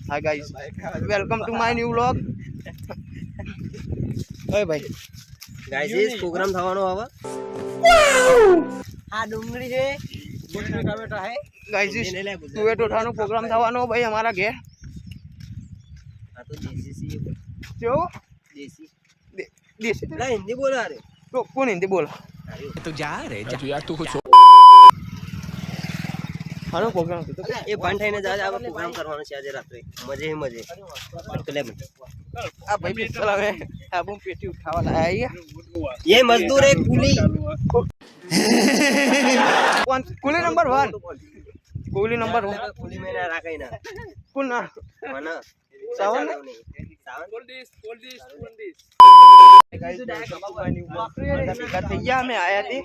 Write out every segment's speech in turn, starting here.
Hi guys, welcome to my new vlog. Hey ભાઈ guys is programme થવાનો હવે આ ડુંગળી છે બેટા ટમેટા હે guys is તુવે ટોઠાનો પ્રોગ્રામ થવાનો ભાઈ અમારા ઘેર આ તો દેશી સી જો દેશી દેશી ના હિન્દી બોલા રે તો કોણ હિન્દી બોલ तो जा रे जा यार तू कुछ હાનો પ્રોગ્રામ હતો એ ભાન થઈને જા આ પ્રોગ્રામ કરવાનો છે આજે રાત્રે મજે તો લે આ ભાઈ પિસ્તલ હવે આ બમ પેટી ઉઠાવા લાયા ये मजदूर है कूली કોણ કુલી નંબર 1 કુલી નંબર 1 कूली में ना राखाई ना કોણ ના माना सावन गाइस भैया में आया थी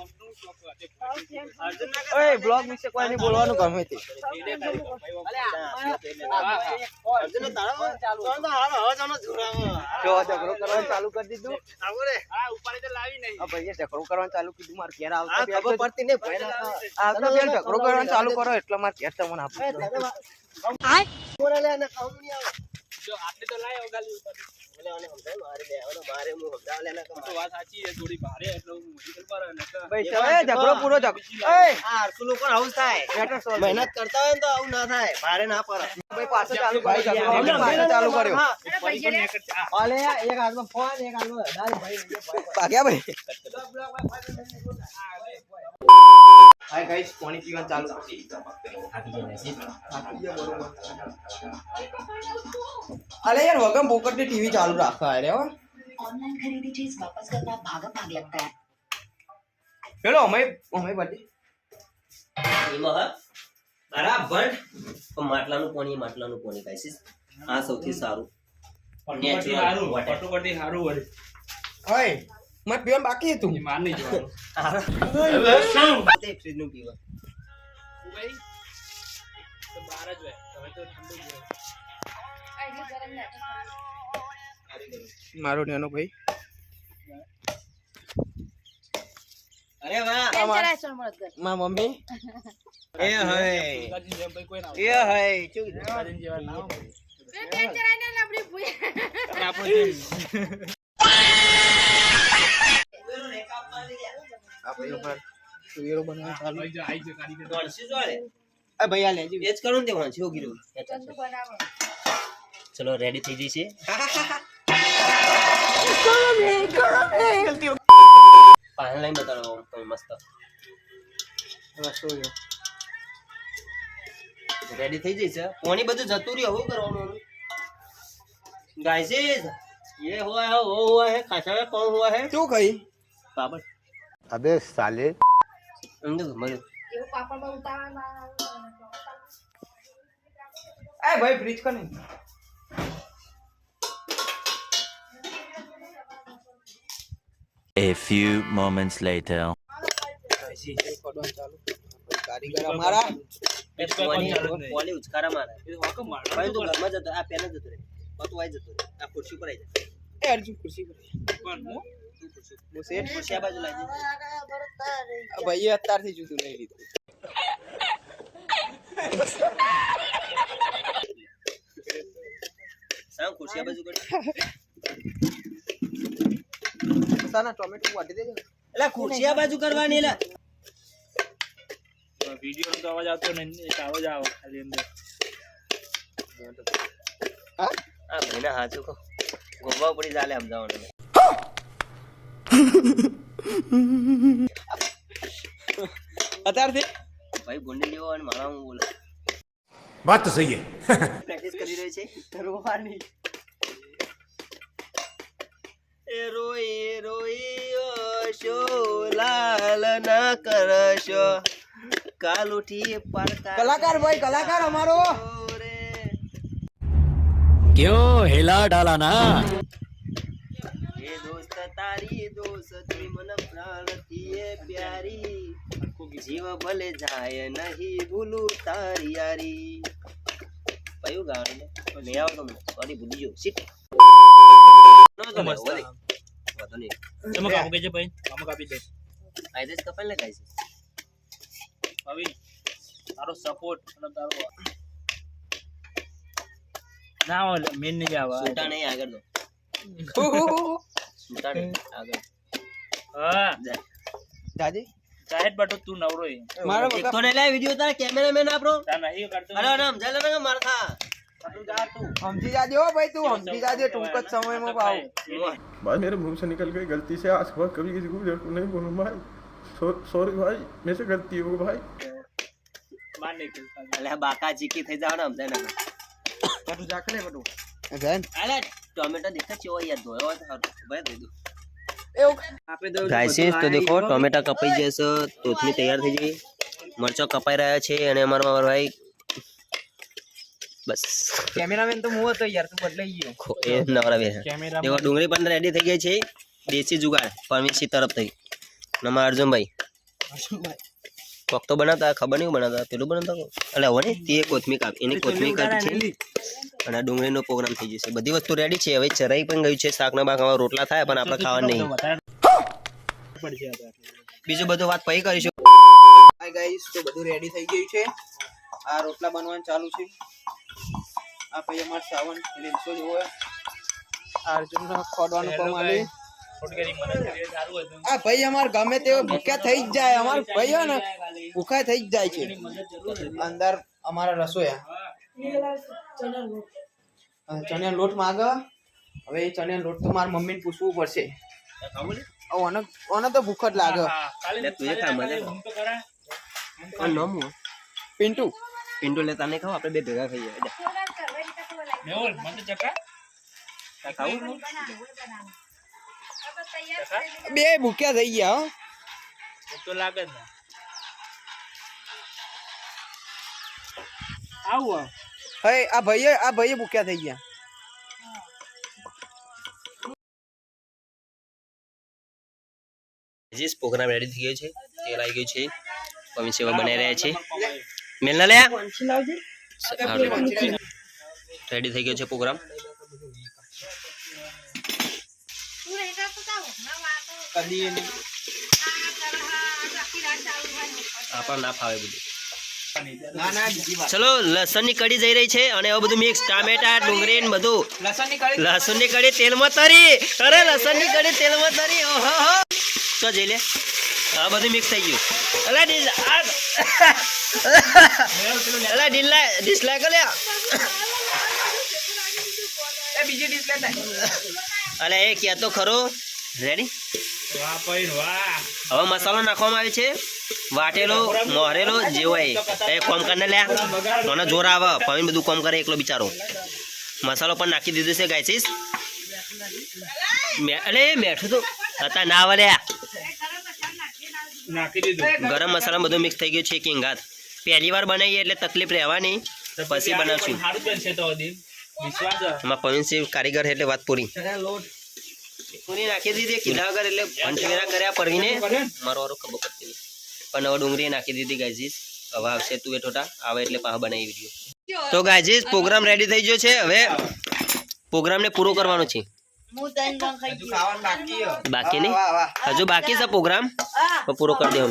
ओए ब्लॉग में से कोई नहीं बोलવાનું ગમે તે अर्जुन तारा चालू तो हारो हो जानो झुरावा જો ઝઘડો કરવાનું ચાલુ કરી દીધું આવરે આ ઉપર તો લાવી નહીં આ ભાઈએ ઝઘડો કરવાનું ચાલુ કીધું માર ઘેર આવતા આ ખબર પડતી ને ભાઈ આ તો બેન ઝઘડો કરવાનું ચાલુ કરો એટલે માર ઘેર તમને આપો આય બોલે લે ને ખાવું નહીં આવે जो आपने तो लाया होगा ली ऊपर બોલે આને સમજાય મારે લે આવે મારે હું સમજાવ લે ને तो बात साची है थोड़ी भारे है तो मुश्किल पर है ना ભાઈ ચલે ઝઘડો પૂરો ઝઘડો એ આ અરસુ લોકો આવું થાય બેટર સોલ મહેનત કરતા હોય ને તો આવું ના થાય ભારે ના પડે ભાઈ પાછો ચાલુ કરી ઝઘડો પાછો ચાલુ કર્યો ઓલે એક હાથમાં ફોન એક હાથમાં દાલ ભાઈ ભાગ્યા ભાઈ હાય ગાઈસ પાણી પીવાનું ચાલુ अरे यार वगम बोकर की टीवी चालू रखा है रे ऑनलाइन खरीदी चीज वापस करना भागा भाग लगता है हेलो हमें बर्थडे એમાં બરાબર માટલાનું પાણી ગાઈસ આ સૌથી સારું નેચરલ વોટર पटोकटी हारू वरी ओए मैं पियन बाकी है तुम मान नहीं जो તે ફ્રીજ નું પીવા भाई तो 12 जो है હવે તો ઠંડુ જ मारो नेनो भाई અરે વાહ मां मम्मी એ હે ગાજી જેમ ભાઈ કોઈ ના એ હે ચૂક ગાજી જેવા ના આપણે आप ये पर वीरो बना चालू ભાઈ જો આઈ જો કારીગર કોણસી જોડે ए भैया ले जी વેચ કરું ને તે વાંચી હોગી રહ્યું ચલો રેડી થઈ જઈશે પાણી લાઈન બતાડો તમે મસ્ત रसो यो રેડી થઈ જઈશે પાણી બધું જતું રહ્યું શું કરવાનું गाइस ये हुआ है वो हुआ है खासा में कौन हुआ है क्यों कही पापड़ अबे साले अंदर मरे ए भाई फ्रिज का नहीं A few moments later. कारीगर हमारा પોલી ઉચકારા મારે વાકો માર ભાઈ તો ઘરમાં જતો આ પેલા જતો રે પાછું આઈ જતો રે આ ખુરશી પર આઈ જાય ए अर्जुन कुर्सी पर કોણ હું वो सेट ખુરશી આ બાજુ લાવી દે भाई અત્યાર થી જુતું નહીં લીધું સામ ખુરશી આ બાજુ કરી સાના ટોમેટો વાટી દેજો એલા ખુરશી આ બાજુ કરવાની એલા वीडियो में तो आवाज आतो नहीं एक आवाज आओ खाली अंदर हां આ ભાઈના હાથો કો ગોવા પડી જાલે સમજાવવાનું અત્યાર થી ભાઈ ગુંડી લેવો અને મારા હું બોલ बात तो सही है પ્રેક્ટિસ કરી રહ્યો છે રોવાની એ રોઈ ઓ શો લાલ ના કરશો કાલ ઉઠી પડતા કલાકાર ભાઈ કલાકાર અમારો રે क्यों हिला डाला ना એ દોસ્ત તારી દોસ્તી મન પ્રાણથી એ પ્યારી જીવ ભલે જાય નહીં ભૂલું તારી યારી કયું ગાવાનું નહીં આવો તમને સોરી ભૂલી ગયો શીટ નો તો મસ્ત વાતો નહીં તમે કામ કે છે ભાઈ કામ કાપી દે આઈદેસ કપાલ ને કાઈ છે હવે તારો સપોર્ટ અને તારો ના ઓલે મેન નહીં આવા છૂટા નહીં આગળ દો છૂટા નહીં આગળ હા દાદી જાહેર બટો તું નવરો હે મારો એક તો નહીં લાય વિડિયો તારા કેમેરામેન આપણો તા નહીં કરતો અરે નામ ચાલે ને મારખા તું જા તું સમજી જાજે હો ભાઈ તું સમજી જાજે ટૂંક જ સમયમાં પાવ भाई मेरे मुंह से निकल गई गलती से आज के बाद कभी किसी को नहीं बोलूँ भाई सॉरी भाई मेरे से गलती हो भाई માર નહીં કરતા અલે બાકા ચીકી થઈ જાવ ને સમજાય ને બટુ જાકલે બટુ બેન અલે ટોમેટો દેખા ચેવો યાર ધોયો હોય તો સારું ભાઈ દે દો એવું આપે દો ગાઈસ તો દેખો ટોમેટા કપાઈ જશે તોતમી તૈયાર થઈ ગઈ મરચો કપાઈ રહ્યા છે અને અમારો ભાઈ બસ કેમેરામેન તો હું હતો યાર તું બદલાઈ ગયો એ નવરા બે કેમેરા દેખો ડુંગળી પણ રેડી થઈ ગઈ છે દેશી જુગાડ પરમિશી તરફથી નમા અર્જુનભાઈ કોક તો બનાવતા ખબર નહીં બનાવતા પેલું બનાવતા એટલે હવે ને તે કોથમી કાપ એની કોથમી કાપી છે અને આ ડુંગળીનો પ્રોગ્રામ થઈ જશે બધી વસ્તુ રેડી છે હવે ચરાઈ પણ ગયું છે શાકના બાક હવે રોટલા થાય પણ આપણે ખાવા નહીં પડશે આ બીજું બધું વાત પછી કરીશું હાય ગાઈસ તો બધું રેડી થઈ ગયું છે આ રોટલા બનવાનું ચાલુ છે આ ભાઈ અમાર સાવન લીલસો જેવો અર્જુન ખોડવાનું કામ આલે થોડી ઘણી મદદ કરીએ સારું હતું આ ભાઈ અમાર ગમે તે ભૂખ્યા થઈ જ જાય અમાર ભાઈ હે ને ભૂખ્યા થઈ જ જાય છે અંદર અમારા રસોયા ચણિયા લોટ માંગે હવે એ ચણિયા લોટ તો માર મમ્મીને પૂછવું પડશે ઓને તો ભૂખ જ લાગે લે તુજે ખા મજા હું તો કરા કોણ નામ હું પિન્ટુ પિંડો લેતા નહીં ખાવ આપણે બે ભેગા ખાઈએ મેહુલ મને તો ચકા ખાવું બે ભૂખ્યા થઈ ગયા હો તો લાગે જ ને આવો હે આ ભાઈએ ભૂખ્યા થઈ ગયા જીસ પ્રોગ્રામ રેડી થઈ ગયો છે તેલ આવી ગયું છે પમી સેવા બનાવી રહ્યા છે મેલના લે રેડી થઈ ગયો છે પ્રોગ્રામ આપણ ના ફાવે બધું ના ના બીજી વાત ચલો લસણ ની કઢી જઈ રહી છે અને હવે બધું મિક્સ ટામેટા ડુંગળી ને બધું લસણ ની કઢી તેલમાં તરી અરે લસણ ની કઢી તેલમાં તરી ઓહો તો જઈ લે આ બધું મિક્સ થઈ ગયું અલા ડીલ અલા ડિસલાઈક લે એ બીજી ડીશ લેતા અલે એ કે તો ખરો રેડી વાહ ભાઈ વાહ હવે મસાલો નાખવામાં આવે છે વાટેલો મોરેલો જેવો એ કોમ કરીને લે મને જોર આવે પવિન બધું કોમ કરે એકલો બિચારો મસાલો પણ નાખી દીધો છે ગાઈસીસ અલે મેઠું તો હતા ના આવે લે નાખી દીધું ગરમ મસાલા બધું મિક્સ થઈ ગયું છે કિંગાત પહેલી વાર બનાવીએ એટલે તકલીફ રહેવાની પછી બનાવશું સારું બનશે તો અદીમ વિશ્વાસ એમાં પવિન સિંહ કારીગર એટલે વાત પૂરી પૂરી નાખી દીધી કીધા વગર એટલે ભંઠવેરા કર્યા પરવીને મારો વારો ખબર પડતી નહીં પણ હવે ડુંગળી નાખી દીધી ગાઈજીસ હવે આવશે તું એઠોટા આવે એટલે પાછા બનાવી વિડીયો તો ગાઈજીસ પ્રોગ્રામ રેડી થઈ ગયો છે હવે પ્રોગ્રામને પૂરો કરવાનો છે હજુ ખાવાનું બાકી હે બાકી નહીં વાહ વાહ હજુ બાકી છે પ્રોગ્રામ તો પૂરો કરી દેવો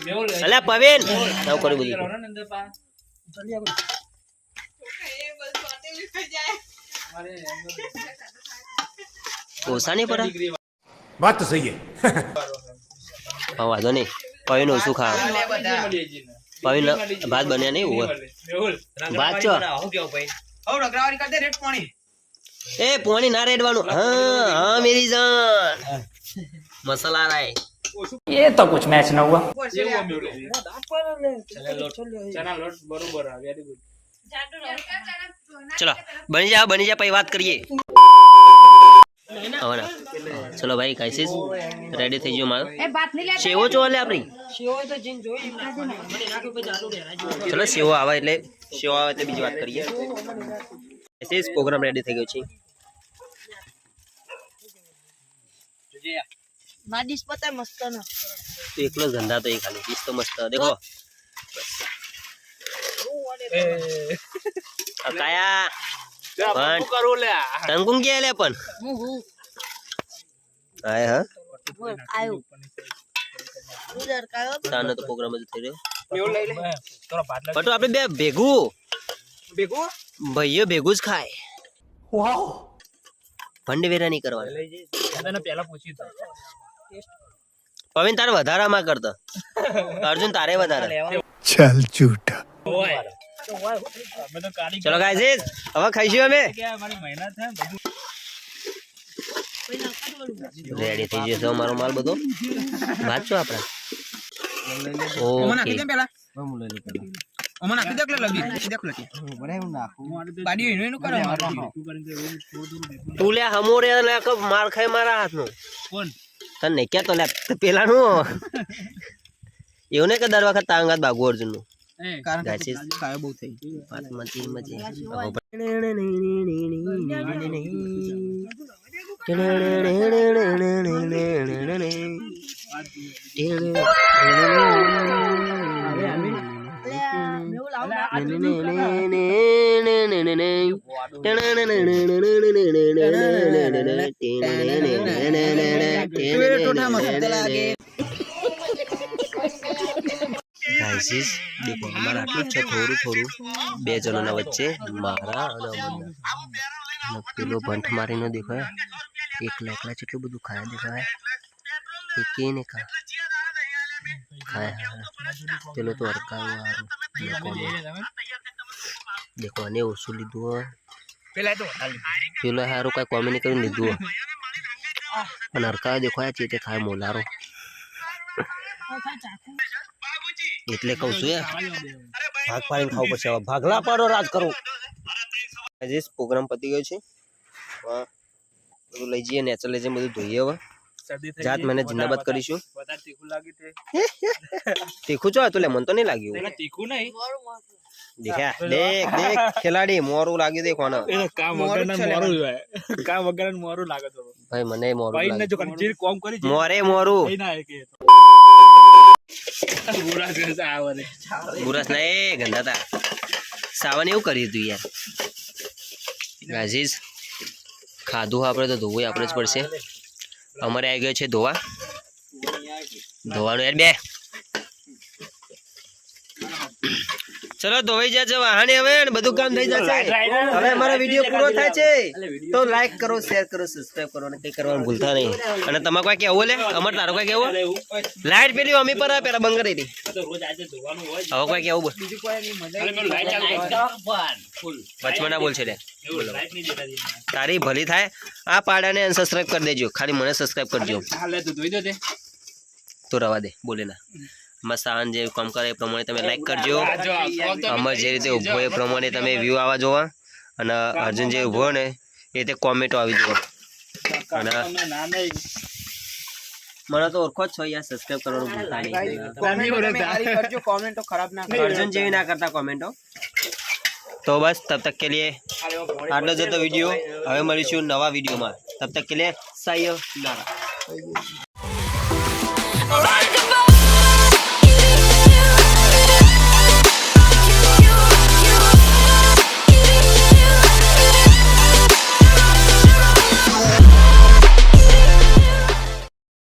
મેહુલ અલ્યા પવેન આવું કર્યું બધું અંદર પા ઓછા નહીં પડે बात तो सही है હા વાંધો નહીં પવીન ઓછું ખાવા પવીન ભાત બન્યા નહીં હોય મેહુલ ભાત છો હવે રગડાવાળી કરી દે રેટ પાણી એ પોણી ના રેડવાનું હા હા મેરી જાન મસાલા રાય ચના લોટ બરોબર આ વેરી ગુડ ચલો બની જા પછી વાત કરીએ હવે ના ચલો ભાઈ કાઈસીસ રેડી થઈ ગયો મારો સેવો ચો લે આપણી ચલો સેવો આવે એટલે બીજી વાત કરીએ કાઈસીસ પ્રોગ્રામ રેડી થઈ ગયો છે તો એકલો જ ધંધા તો એ ખાલી ડીશ તો મસ્ત દેખો કાયા પણ કરો લે તંકું કે લે પણ આય હા તાનો તો પ્રોગ્રામ જ થઈ રહ્યો મેહુલ લઈ લે થોડો ભાત બટુ આપણે બે ભેગું ભેગું ભાઈઓ ભેગું જ ખાય ભંડવેરા નહીં કરવાના. તને પહેલા પૂછ્યું હતું. પવિન તારે વધારામાં કરતો. અર્જુન તારે વધારે. चल झूठा હોય. અમે તો કાઢી ચલો ગાઈઝ હવે ખાઈશું અમે. કે અમારી મહેનત છે બધું. રેડી થઈ જશે અમારો માલ બધો. વાંચો આપણે. ઓમાં નાખી ઓકે દે પેલા ઓમાં નાખી દે એટલે લગી દેખ લગી બાડી એનું કરો તું લે હમોરે લે કે માર ખાય મારા હાથનો. કોણ? તને ક્યાં તો લે પેલાનું એવું નહીં કે દર વખત તાંગાત ભાગવું અર્જુનનું. એ કારણ કે ગાઈસ ખાયો બહુ થઈ ગાઈસ દેખો અમારા આટલું જ છે થોડું થોડું બે જણોના વચ્ચે મારા અને અમરના. અને પેલો ભંઠ મારીને દેખાય એકલા એકલા કેટલું બધું ખાયા દેખાય એકે ને ખાય પેલો તો અરકાવું હારું દેખો આને ઓછું લીધું હોય પેલા તો હાલી. પેલો હારું કઈ કોમેડી કરીને લીધું હોય અને અરકાવે દેખો આ ચેતે ખાય મોલારો એટલે કહું છું યાર ભાગ પાડીને ખાવું પડશે હવે ભાગલા પાડો રાજ કરો. આજે પ્રોગ્રામ પતી ગયો છે બધું લઈ જઈએ નેચર લઈ જઈએ બધું ધોઈએ હવે શરદી થઈ જાત ગઈ. મને જિંદાબાદ કરીશું. વધારે તીખું લાગ્યું તે. તીખું છો હતું લે મને તો નહીં લાગ્યું. પેલા તીખું નહીં. દેખ્યા દેખ દેખ ખેલાડી મોરું લાગ્યું દેખો ને એ તો કામ વગરના મોરું હોય. કામ વગરના મોરું લાગે તો. ભાઈ મને મોરું ભાઈ ને લાગ્યું. જો કંજીર કોમ કરી છે. મોરે મોરું કઈ ના કે બુરા દિવસ આવે રે. બુરસ ના એ ગંદા તા સાવન એવું કર્યું તું યાર. ગાજીસ ખાધું આપણે તો ધોવું આપણે જ પડશે. અમારે આવી ગયો છે ધોવા ધોવાનું યાર બે ચલો ધોવાઈ જશે વાહણે હવે અને બધું કામ થઈ જશે. હવે અમારો વિડીયો પૂરો થાય છે તો લાઈક કરો શેર કરો સબસ્ક્રાઇબ કરો અને કઈ કરવાનું ભૂલતા નહીં. અને તમારે કોઈ કેવું લે અમાર તારો કોઈ કેવું લાઈટ પેલી અમી પર પેલા બંધ કરી હતી તો રોજ આજે ધોવાનું હોય. હવે કોઈ કેવું બોલ બીજું કોઈ નહીં મજા અરે પેલું લાઈટ ચાલુ કર. ફૂલ. વચમાં ના બોલ છે લે એવું લાઈટ નહીં દેતા દી. તારી ભલી થાય આ પાડાને અનસબસ્ક્રાઇબ કરી દેજો ખાલી મને સબસ્ક્રાઇબ કરજો હાલે તું ધોઈ દો તે. તો રવા દે બોલે ના મસાન જે કામ કરે એ પ્રમાણે તમે લાઈક કરજો. આ જો આ કોમ તો અમર જે રીતે ઊભો એ પ્રમાણે તમે વ્યૂ આવવા જોવા અને અર્જુન જે ઊભો ને એ રીતે કોમેન્ટો આવી જોવા. અને તમને ના નહીં. મને તો ઓળખો જ છો યાર સબસ્ક્રાઇબ કરવાનું ભૂલતા નહીં. કોમેન્ટ તમે સારી કરજો કોમેન્ટો ખરાબ ના કરજો અર્જુન જેવી ના કરતા કોમેન્ટો. તો બસ તબ તક કે लिए આટલો જ હતો વિડીયો. હવે મળીશું નવા વિડીયોમાં. તબ તક કે लिए સાયોનારા.